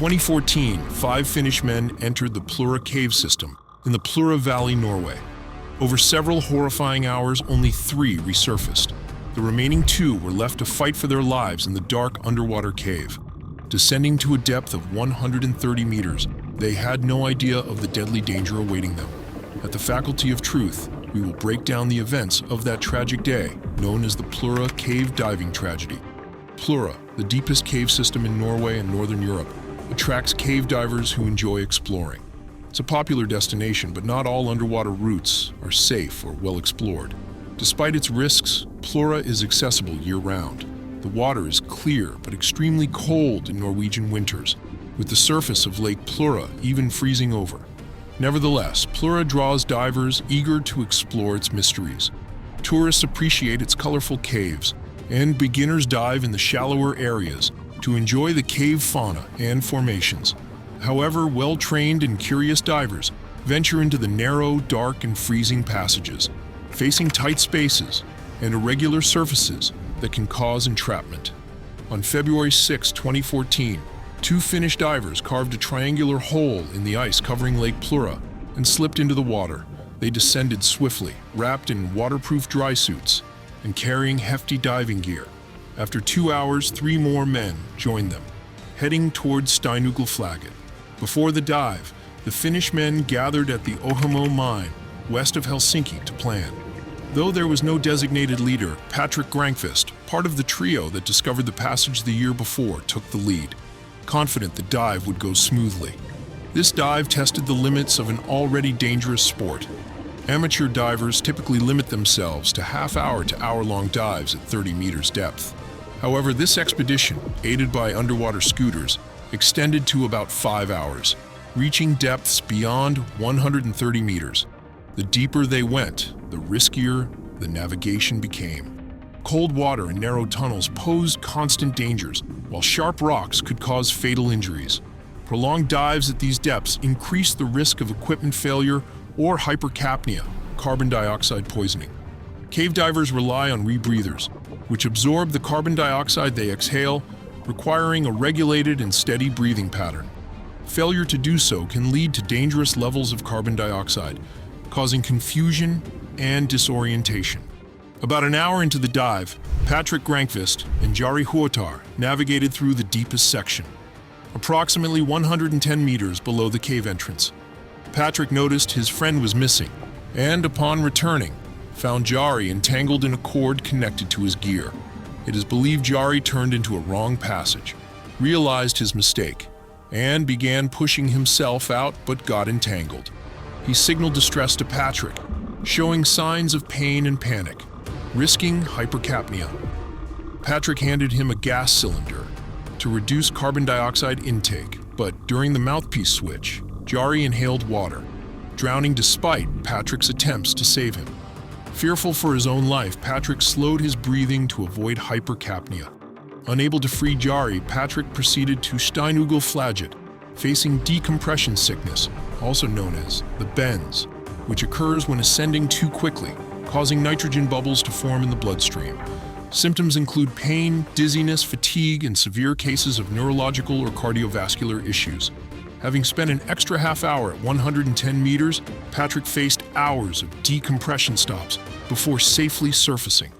2014, 5 Finnish men entered the Plura Cave system in the Plura Valley, Norway. Over several horrifying hours, only 3 resurfaced. The remaining 2 were left to fight for their lives in the dark underwater cave. Descending to a depth of 130 meters, they had no idea of the deadly danger awaiting them. At the Faculty of Truth, we will break down the events of that tragic day, known as the Plura Cave Diving Tragedy. Plura, the deepest cave system in Norway and Northern Europe, attracts cave divers who enjoy exploring. It's a popular destination, but not all underwater routes are safe or well explored. Despite its risks, Plura is accessible year-round. The water is clear but extremely cold in Norwegian winters, with the surface of Lake Plura even freezing over. Nevertheless, Plura draws divers eager to explore its mysteries. Tourists appreciate its colorful caves, and beginners dive in the shallower areas to enjoy the cave fauna and formations. However, well-trained and curious divers venture into the narrow, dark, and freezing passages, facing tight spaces and irregular surfaces that can cause entrapment. On February 6, 2014, 2 Finnish divers carved a triangular hole in the ice covering Lake Plura and slipped into the water. They descended swiftly, wrapped in waterproof dry suits and carrying hefty diving gear. After 2 hours, 3 more men joined them, heading towards Steinugelflaget. Before the dive, the Finnish men gathered at the Ohamo mine west of Helsinki to plan. Though there was no designated leader, Patrick Grankvist, part of the trio that discovered the passage the year before, took the lead, confident the dive would go smoothly. This dive tested the limits of an already dangerous sport. Amateur divers typically limit themselves to half-hour to hour-long dives at 30 meters depth. However, this expedition, aided by underwater scooters, extended to about 5 hours, reaching depths beyond 130 meters. The deeper they went, the riskier the navigation became. Cold water and narrow tunnels posed constant dangers, while sharp rocks could cause fatal injuries. Prolonged dives at these depths increased the risk of equipment failure or hypercapnia, carbon dioxide poisoning. Cave divers rely on rebreathers, which absorb the carbon dioxide they exhale, requiring a regulated and steady breathing pattern. Failure to do so can lead to dangerous levels of carbon dioxide, causing confusion and disorientation. About an hour into the dive, Patrick Grankvist and Jari Huotar navigated through the deepest section, approximately 110 meters below the cave entrance. Patrick noticed his friend was missing, and upon returning, found Jari entangled in a cord connected to his gear. It is believed Jari turned into a wrong passage, realized his mistake, and began pushing himself out but got entangled. He signaled distress to Patrick, showing signs of pain and panic, risking hypercapnia. Patrick handed him a gas cylinder to reduce carbon dioxide intake, but during the mouthpiece switch, Jari inhaled water, drowning despite Patrick's attempts to save him. Fearful for his own life, Patrick slowed his breathing to avoid hypercapnia. Unable to free Jari, Patrick proceeded to Steinugelflaget, facing decompression sickness, also known as the bends, which occurs when ascending too quickly, causing nitrogen bubbles to form in the bloodstream. Symptoms include pain, dizziness, fatigue, and severe cases of neurological or cardiovascular issues. Having spent an extra half hour at 110 meters, Patrick faced hours of decompression stops before safely surfacing.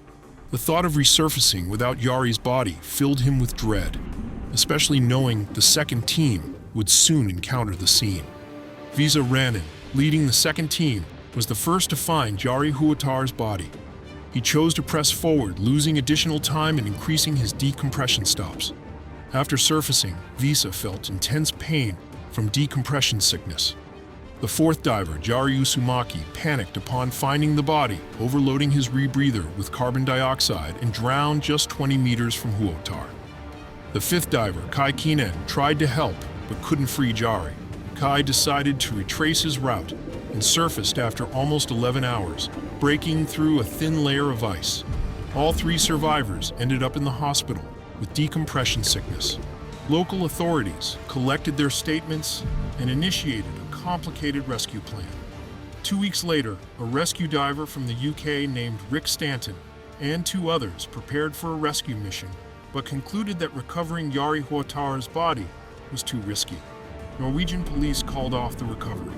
The thought of resurfacing without Jari's body filled him with dread, especially knowing the second team would soon encounter the scene. Visa Ranin, leading the second team, was the first to find Jari Huotar's body. He chose to press forward, losing additional time and increasing his decompression stops. After surfacing, Visa felt intense pain from decompression sickness. The fourth diver, Jari Usumaki, panicked upon finding the body, overloading his rebreather with carbon dioxide and drowned just 20 meters from Huotar. The fifth diver, Kai Kinen, tried to help but couldn't free Jari. Kai decided to retrace his route and surfaced after almost 11 hours, breaking through a thin layer of ice. All 3 survivors ended up in the hospital with decompression sickness. Local authorities collected their statements and initiated a complicated rescue plan. 2 weeks later, a rescue diver from the UK named Rick Stanton and 2 others prepared for a rescue mission, but concluded that recovering Jari Huotar's body was too risky. Norwegian police called off the recovery.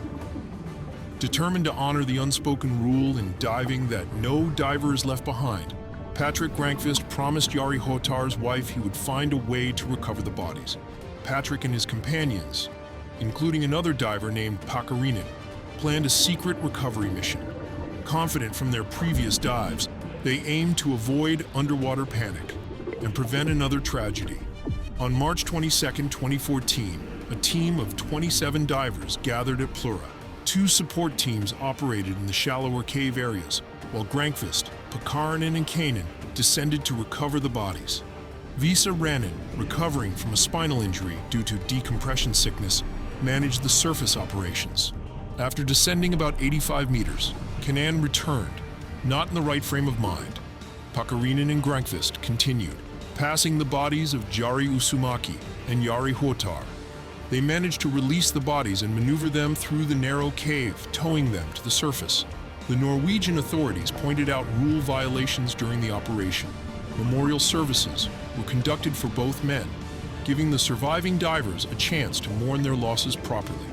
Determined to honor the unspoken rule in diving that no diver is left behind, Patrick Grankvist promised Jari Hotar's wife he would find a way to recover the bodies. Patrick and his companions, including another diver named Pakarinen, planned a secret recovery mission. Confident from their previous dives, they aimed to avoid underwater panic and prevent another tragedy. On March 22, 2014, a team of 27 divers gathered at Plura. 2 support teams operated in the shallower cave areas, while Grankvist, Pakarinen, and Kainen descended to recover the bodies. Visa Rannan, recovering from a spinal injury due to decompression sickness, managed the surface operations. After descending about 85 meters, Kanan returned, not in the right frame of mind. Pakarinen and Grankvist continued, passing the bodies of Jari Usumaki and Jari Hotar. They managed to release the bodies and maneuver them through the narrow cave, towing them to the surface. The Norwegian authorities pointed out rule violations during the operation. Memorial services were conducted for both men, giving the surviving divers a chance to mourn their losses properly.